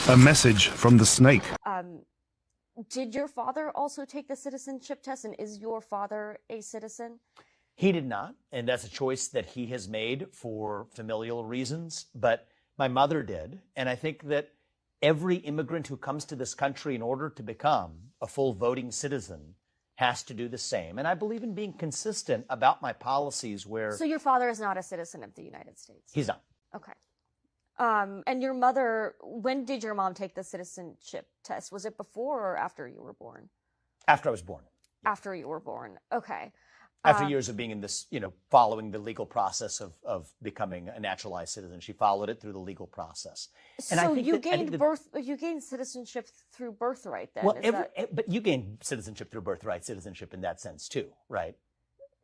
A message from the Snake. Did your father also take the citizenship test, and is your father a citizen? He did not, and that's a choice that he has made for familial reasons, but my mother did. And I think that every immigrant who comes to this country in order to become a full voting citizen has to do the same. And I believe in being consistent about my policies where... So your father is not a citizen of the United States? He's not. Okay. And your mother, when did your mom take the citizenship test? Was it before or after you were born? After I was born. After you were born. Okay. After years of being in this, following the legal process of becoming a naturalized citizen, she followed it through the legal process. And so you gained citizenship through birthright then? Well, but you gain citizenship through birthright citizenship in that sense too, right?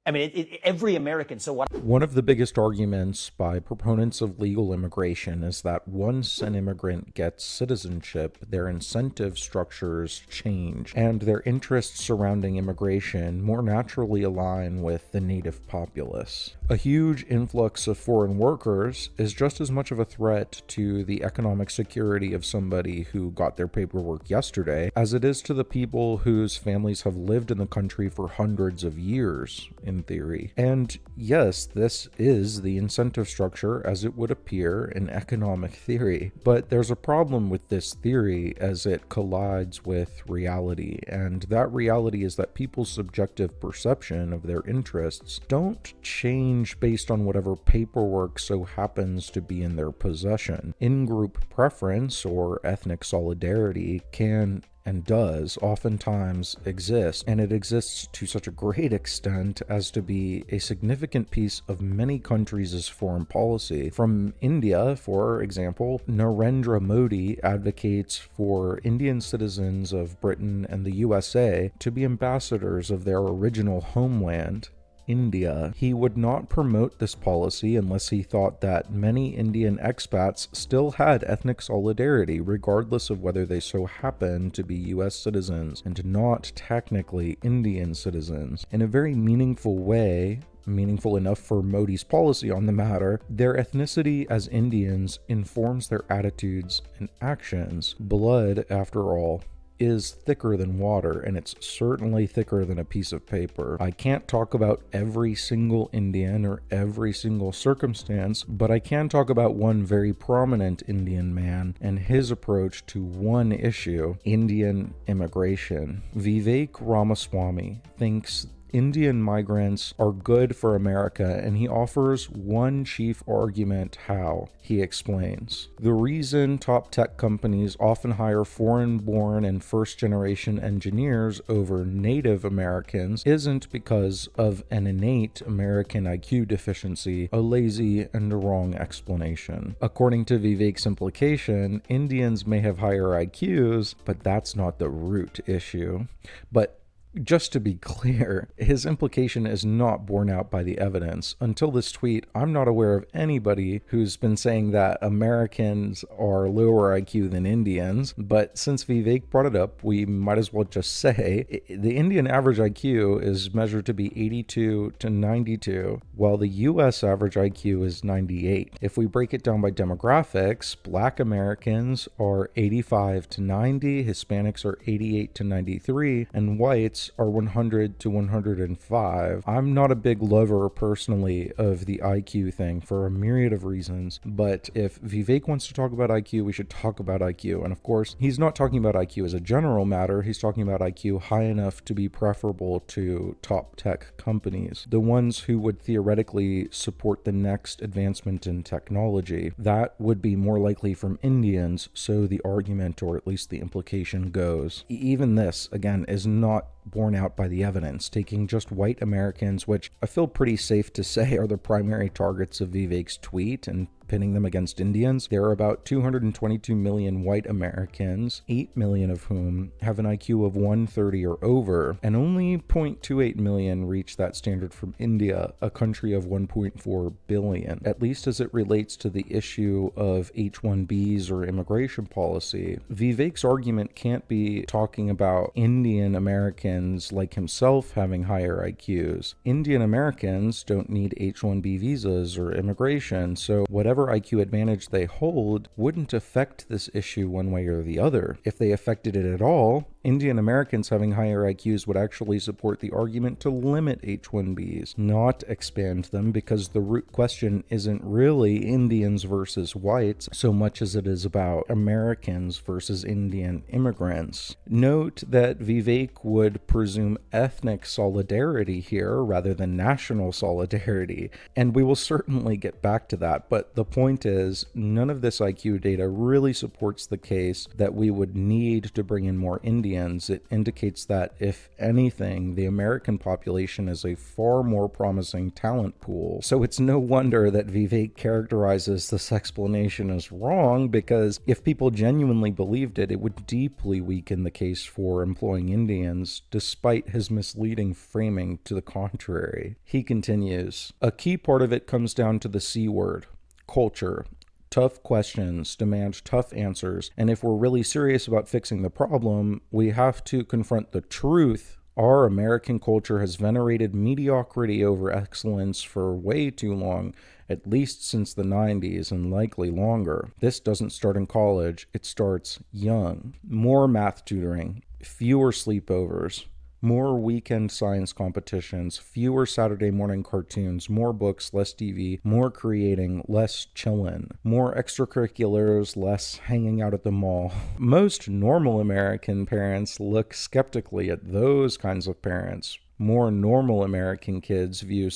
I mean, every American, so what? One of the biggest arguments by proponents of legal immigration is that once an immigrant gets citizenship, their incentive structures change, and their interests surrounding immigration more naturally align with the native populace. A huge influx of foreign workers is just as much of a threat to the economic security of somebody who got their paperwork yesterday as it is to the people whose families have lived in the country for hundreds of years, in theory. And yes, this is the incentive structure as it would appear in economic theory, but there's a problem with this theory as it collides with reality, and that reality is that people's subjective perception of their interests don't change based on whatever paperwork so happens to be in their possession. In-group preference or ethnic solidarity can and does oftentimes exist, and it exists to such a great extent as to be a significant piece of many countries' foreign policy. From India, for example, Narendra Modi advocates for Indian citizens of Britain and the USA to be ambassadors of their original homeland, India. He would not promote this policy unless he thought that many Indian expats still had ethnic solidarity, regardless of whether they so happen to be US citizens and not technically Indian citizens. In a very meaningful way, meaningful enough for Modi's policy on the matter, their ethnicity as Indians informs their attitudes and actions. Blood, after all, is thicker than water, and it's certainly thicker than a piece of paper. I can't talk about every single Indian or every single circumstance, but I can talk about one very prominent Indian man and his approach to one issue: Indian immigration. Vivek Ramaswamy thinks Indian migrants are good for America, and he offers one chief argument how. He explains, the reason top tech companies often hire foreign-born and first-generation engineers over Native Americans isn't because of an innate American IQ deficiency, a lazy and wrong explanation. According to Vivek's implication, Indians may have higher IQs, but that's not the root issue. But just to be clear, his implication is not borne out by the evidence. Until this tweet, I'm not aware of anybody who's been saying that Americans are lower IQ than Indians, but since Vivek brought it up, we might as well just say the Indian average IQ is measured to be 82 to 92, while the US average IQ is 98. If we break it down by demographics, Black Americans are 85 to 90, Hispanics are 88 to 93, and whites are 100 to 105. I'm not a big lover personally of the IQ thing for a myriad of reasons, but if Vivek wants to talk about IQ, we should talk about IQ. And of course, he's not talking about IQ as a general matter, he's talking about IQ high enough to be preferable to top tech companies, the ones who would theoretically support the next advancement in technology. That would be more likely from Indians, so the argument, or at least the implication, goes. Even this, again, is not borne out by the evidence, taking just white Americans, which I feel pretty safe to say are the primary targets of Vivek's tweet, and pitting them against Indians. There are about 222 million white Americans, 8 million of whom have an IQ of 130 or over, and only 0.28 million reach that standard from India, a country of 1.4 billion, at least as it relates to the issue of H-1Bs or immigration policy. Vivek's argument can't be talking about Indian Americans like himself having higher IQs. Indian Americans don't need H-1B visas or immigration, so whatever whatever IQ advantage they hold wouldn't affect this issue one way or the other. If they affected it at all, Indian Americans having higher IQs would actually support the argument to limit H-1Bs, not expand them, because the root question isn't really Indians versus whites so much as it is about Americans versus Indian immigrants. Note that Vivek would presume ethnic solidarity here rather than national solidarity, and we will certainly get back to that, but the point is, none of this IQ data really supports the case that we would need to bring in more Indians. It indicates that, if anything, the American population is a far more promising talent pool. So it's no wonder that Vivek characterizes this explanation as wrong, because if people genuinely believed it, it would deeply weaken the case for employing Indians, despite his misleading framing to the contrary. He continues, a key part of it comes down to the C word, culture. Tough questions demand tough answers, and if we're really serious about fixing the problem, we have to confront the truth. Our American culture has venerated mediocrity over excellence for way too long, at least since the 90s and likely longer. This doesn't start in college, it starts young. More math tutoring, fewer sleepovers, more weekend science competitions, fewer Saturday morning cartoons, more books, less TV, more creating, less chillin', more extracurriculars, less hanging out at the mall. Most normal American parents look skeptically at those kinds of parents. More normal American kids view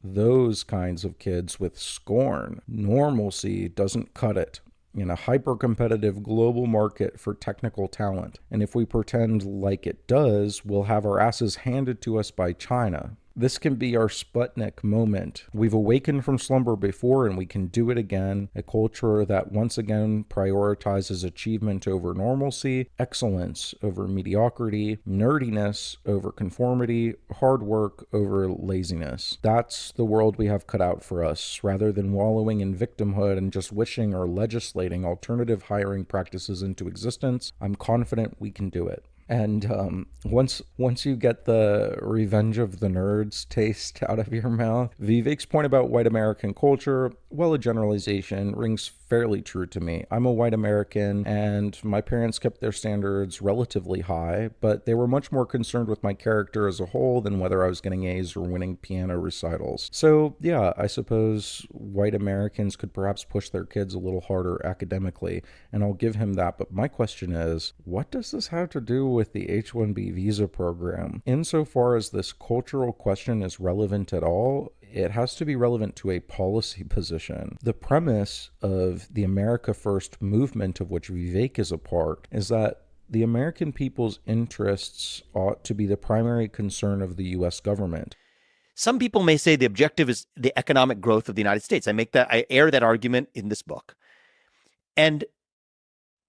those kinds of kids with scorn. Normalcy doesn't cut it in a hyper-competitive global market for technical talent. And if we pretend like it does, we'll have our asses handed to us by China. This can be our Sputnik moment. We've awakened from slumber before, and we can do it again. A culture that once again prioritizes achievement over normalcy, excellence over mediocrity, nerdiness over conformity, hard work over laziness. That's the world we have cut out for us, rather than wallowing in victimhood and just wishing or legislating alternative hiring practices into existence. I'm confident we can do it. And once you get the revenge of the nerds taste out of your mouth, Vivek's point about white American culture, well, a generalization, rings fairly true to me. I'm a white American, and my parents kept their standards relatively high, but they were much more concerned with my character as a whole than whether I was getting A's or winning piano recitals. So yeah, I suppose white Americans could perhaps push their kids a little harder academically, and I'll give him that. But my question is, what does this have to do with the H-1B visa program? Insofar as this cultural question is relevant at all, it has to be relevant to a policy position. The premise of the America First movement, of which Vivek is a part, is that the American people's interests ought to be the primary concern of the U.S. government. Some people may say the objective is the economic growth of the United States. I air that argument in this book. And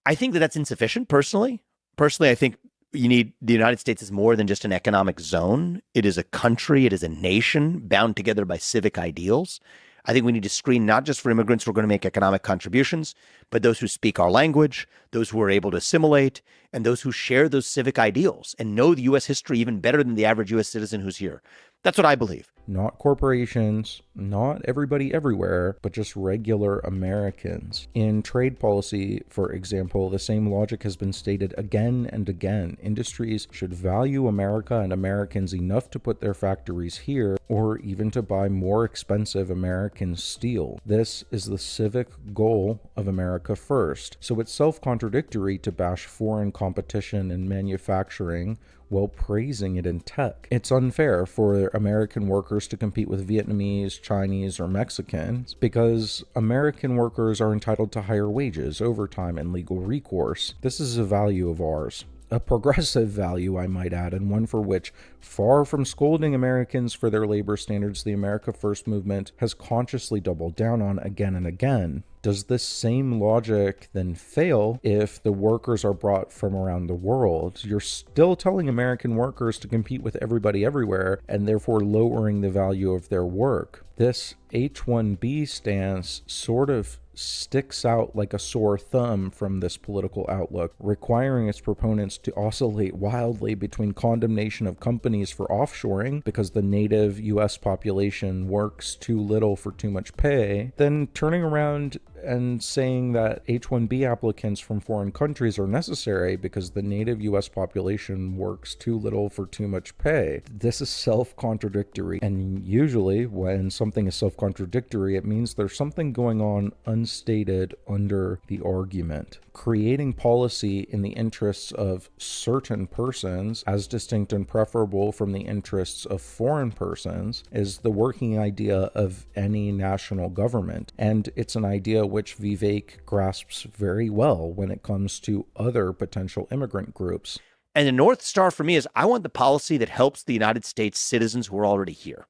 I think that that's insufficient, personally. Personally, I think the United States is more than just an economic zone. It is a country. It is a nation bound together by civic ideals. I think we need to screen not just for immigrants who are going to make economic contributions, but those who speak our language, those who are able to assimilate, and those who share those civic ideals and know the U.S. history even better than the average U.S. citizen who's here. That's what I believe. Not corporations, not everybody everywhere, but just regular Americans. In trade policy, for example, the same logic has been stated again and again. Industries should value America and Americans enough to put their factories here, or even to buy more expensive American steel. This is the civic goal of America First. So it's self-contradictory to bash foreign competition in manufacturing while praising it in tech. It's unfair for American workers to compete with Vietnamese, Chinese, or Mexicans because American workers are entitled to higher wages, overtime, and legal recourse. This is a value of ours. A progressive value, I might add, and one for which, far from scolding Americans for their labor standards, the America First movement has consciously doubled down on again and again. Does this same logic then fail if the workers are brought from around the world? You're still telling American workers to compete with everybody everywhere and therefore lowering the value of their work. This H-1B stance sort of sticks out like a sore thumb from this political outlook, requiring its proponents to oscillate wildly between condemnation of companies for offshoring because the native U.S. population works too little for too much pay, then turning around and saying that H-1B applicants from foreign countries are necessary because the native U.S. population works too little for too much pay. This is self-contradictory, and usually when something is self-contradictory, it means there's something going on unstated under the argument. Creating policy in the interests of certain persons, as distinct and preferable from the interests of foreign persons, is the working idea of any national government, and it's an idea which Vivek grasps very well when it comes to other potential immigrant groups. And the North Star for me is I want the policy that helps the United States citizens who are already here.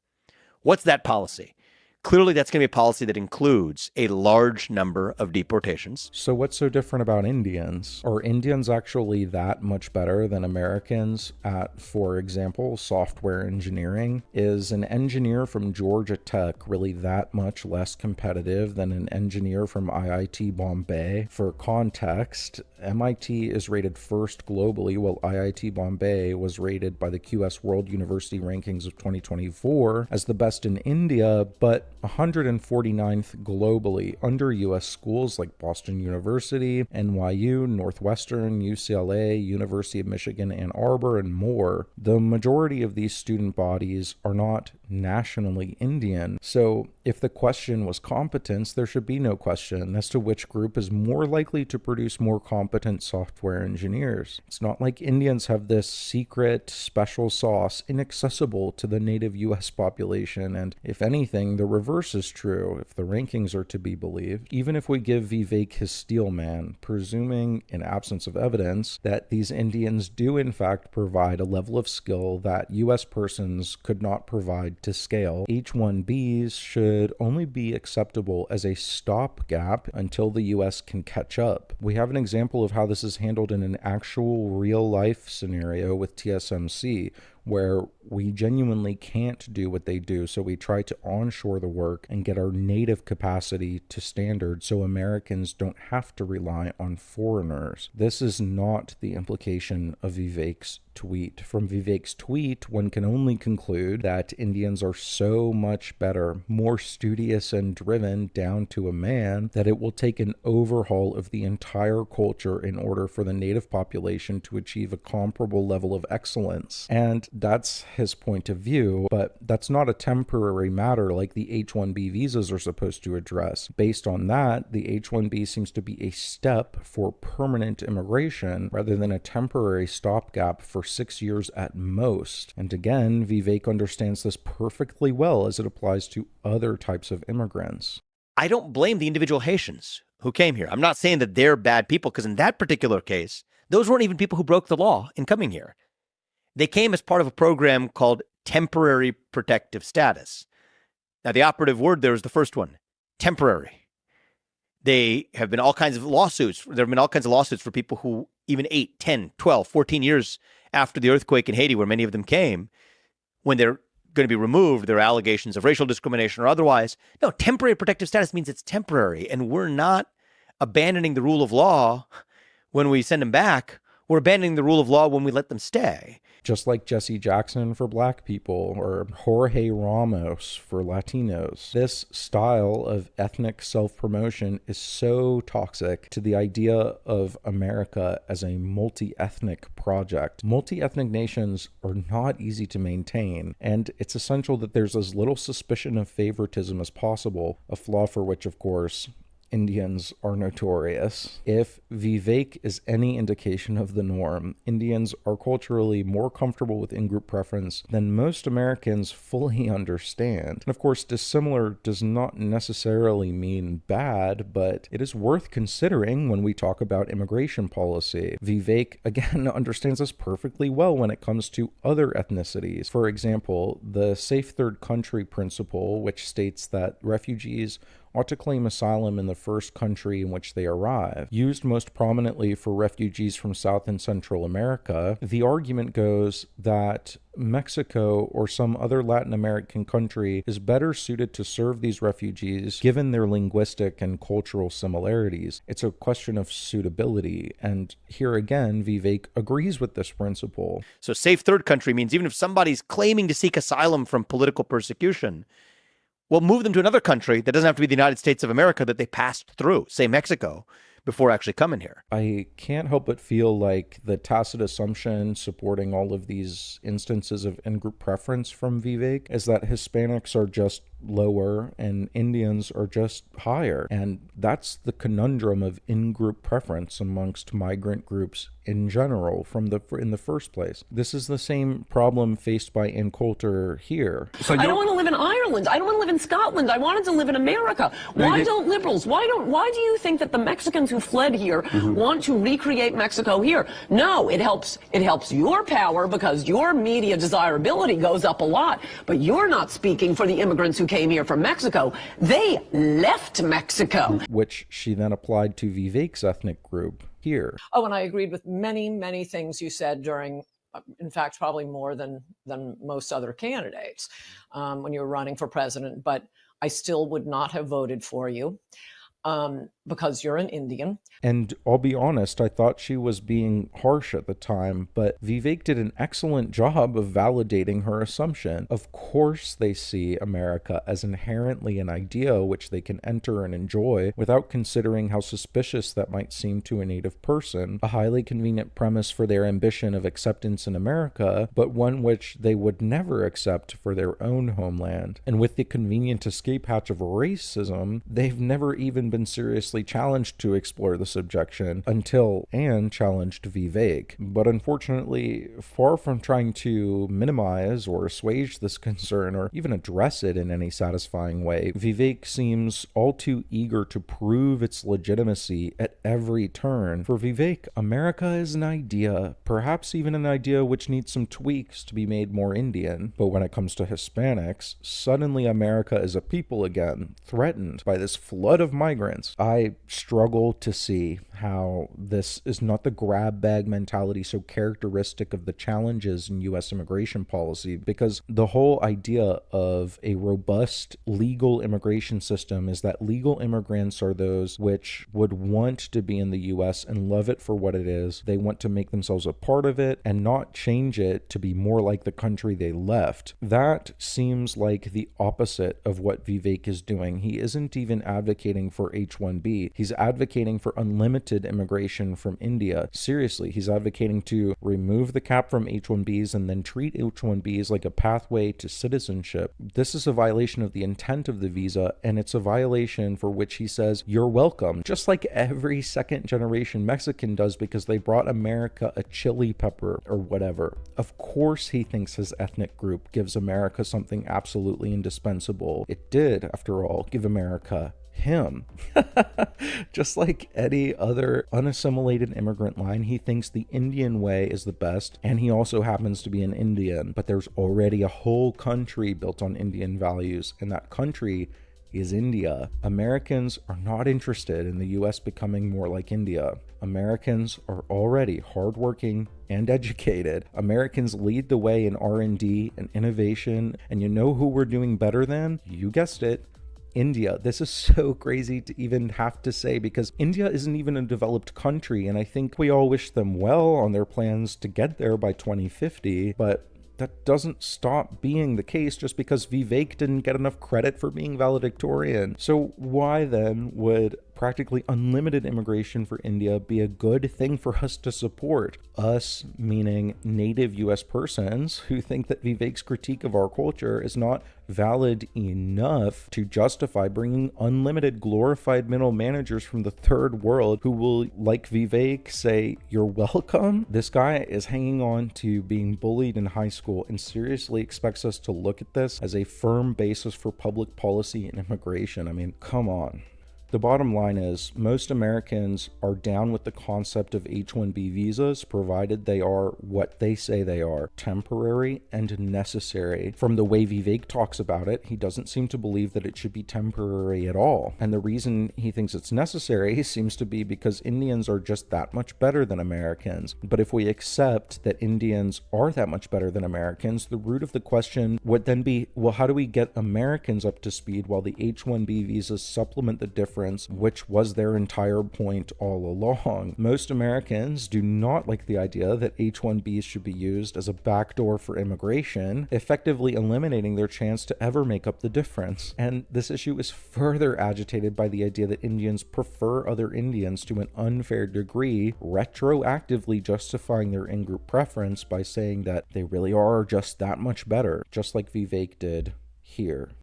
What's that policy? Clearly, that's going to be a policy that includes a large number of deportations. So what's so different about Indians? Are Indians actually that much better than Americans at, for example, software engineering? Is an engineer from Georgia Tech really that much less competitive than an engineer from IIT Bombay? For context, MIT is rated first globally, while IIT Bombay was rated by the QS World University Rankings of 2024 as the best in India, but 149th globally under U.S. schools like Boston University, NYU, Northwestern, UCLA, University of Michigan, Ann Arbor, and more. The majority of these student bodies are not nationally Indian. So if the question was competence, there should be no question as to which group is more likely to produce more competent software engineers. It's not like Indians have this secret special sauce inaccessible to the native U.S. population, and if anything, the reverse is true if the rankings are to be believed. Even if we give Vivek his steel man, presuming in absence of evidence that these Indians do in fact provide a level of skill that U.S. persons could not provide to scale, H-1Bs should only be acceptable as a stopgap until the U.S. can catch up. We have an example of how this is handled in an actual real-life scenario with TSMC, where we genuinely can't do what they do, so we try to onshore the work and get our native capacity to standard so Americans don't have to rely on foreigners. This is not the implication of Vivek's tweet. From Vivek's tweet, one can only conclude that Indians are so much better, more studious and driven down to a man, that it will take an overhaul of the entire culture in order for the native population to achieve a comparable level of excellence. And that's his point of view, but that's not a temporary matter like the H-1B visas are supposed to address. Based on that, the H-1B seems to be a step for permanent immigration rather than a temporary stopgap for 6 years at most. And again, Vivek understands this perfectly well as it applies to other types of immigrants. I don't blame the individual Haitians who came here. I'm not saying that they're bad people, because in that particular case, those weren't even people who broke the law in coming here. They came as part of a program called temporary protective status. Now, the operative word there is the first one, temporary. There have been all kinds of lawsuits for people who even 8, 10, 12, 14 years after the earthquake in Haiti, where many of them came, when they're going to be removed, there are allegations of racial discrimination or otherwise. No, temporary protective status means it's temporary, and we're not abandoning the rule of law when we send them back. We're abandoning the rule of law when we let them stay. Just like Jesse Jackson for Black people or Jorge Ramos for Latinos. This style of ethnic self-promotion is so toxic to the idea of America as a multi-ethnic project. Multi-ethnic nations are not easy to maintain, and it's essential that there's as little suspicion of favoritism as possible, a flaw for which, of course, Indians are notorious. If Vivek is any indication of the norm, Indians are culturally more comfortable with in-group preference than most Americans fully understand. And of course, dissimilar does not necessarily mean bad, but it is worth considering when we talk about immigration policy. Vivek, again, understands this perfectly well when it comes to other ethnicities. For example, the safe third country principle, which states that refugees ought to claim asylum in the first country in which they arrive. Used most prominently for refugees from South and Central America, the argument goes that Mexico or some other Latin American country is better suited to serve these refugees given their linguistic and cultural similarities. It's a question of suitability, and here again, Vivek agrees with this principle. So safe third country means even if somebody's claiming to seek asylum from political persecution, we'll move them to another country that doesn't have to be the United States of America that they passed through, say Mexico, before actually coming here. I can't help but feel like the tacit assumption supporting all of these instances of in-group preference from Vivek is that Hispanics are just lower and Indians are just higher. And that's the conundrum of in-group preference amongst migrant groups in general in the first place. This is the same problem faced by Ann Coulter here. So I don't want to live in Ireland. I don't want to live in Scotland. I wanted to live in America. Why don't liberals? Why do you think that the Mexicans who fled here want to recreate Mexico here? No, it helps your power because your media desirability goes up a lot, but you're not speaking for the immigrants who came here from Mexico. They left Mexico. Which she then applied to Vivek's ethnic group here. Oh, and I agreed with many, many things you said during, in fact, probably more than most other candidates when you were running for president, but I still would not have voted for you because you're an Indian. And I'll be honest, I thought she was being harsh at the time, but Vivek did an excellent job of validating her assumption. Of course they see America as inherently an idea which they can enter and enjoy without considering how suspicious that might seem to a native person, a highly convenient premise for their ambition of acceptance in America, but one which they would never accept for their own homeland. And with the convenient escape hatch of racism, they've never even been seriously challenged to explore this objection until Anne challenged Vivek. But unfortunately, far from trying to minimize or assuage this concern or even address it in any satisfying way, Vivek seems all too eager to prove its legitimacy at every turn. For Vivek, America is an idea, perhaps even an idea which needs some tweaks to be made more Indian. But when it comes to Hispanics, suddenly America is a people again, threatened by this flood of migrants. I struggle to see how this is not the grab bag mentality so characteristic of the challenges in U.S. immigration policy, because the whole idea of a robust legal immigration system is that legal immigrants are those which would want to be in the U.S. and love it for what it is. They want to make themselves a part of it and not change it to be more like the country they left. That seems like the opposite of what Vivek is doing. He isn't even advocating for H-1B. He's advocating for unlimited immigration from India. Seriously, he's advocating to remove the cap from H-1Bs and then treat H-1Bs like a pathway to citizenship. This is a violation of the intent of the visa, and it's a violation for which he says, you're welcome, just like every second generation Mexican does because they brought America a chili pepper or whatever. Of course he thinks his ethnic group gives America something absolutely indispensable. It did, after all, give America him. Just like any other unassimilated immigrant line, he thinks the Indian way is the best, and he also happens to be an Indian. But there's already a whole country built on Indian values, and that country is India. Americans are not interested in the US becoming more like India. Americans are already hardworking and educated. Americans lead the way in R&D and innovation, and you know who we're doing better than? You guessed it, India. This is so crazy to even have to say because India isn't even a developed country, and I think we all wish them well on their plans to get there by 2050, but that doesn't stop being the case just because Vivek didn't get enough credit for being valedictorian. So why then would practically unlimited immigration for India be a good thing for us to support? Us, meaning native US persons who think that Vivek's critique of our culture is not valid enough to justify bringing unlimited glorified middle managers from the third world who will, like Vivek, say, you're welcome. This guy is hanging on to being bullied in high school and seriously expects us to look at this as a firm basis for public policy and immigration. I mean, come on. The bottom line is most Americans are down with the concept of H-1B visas, provided they are what they say they are, temporary and necessary. From the way Vivek talks about it, he doesn't seem to believe that it should be temporary at all. And the reason he thinks it's necessary seems to be because Indians are just that much better than Americans. But if we accept that Indians are that much better than Americans, the root of the question would then be, well, how do we get Americans up to speed while the H-1B visas supplement the difference, which was their entire point all along? Most Americans do not like the idea that H-1Bs should be used as a backdoor for immigration, effectively eliminating their chance to ever make up the difference. And this issue is further agitated by the idea that Indians prefer other Indians to an unfair degree, retroactively justifying their in-group preference by saying that they really are just that much better, just like Vivek did here.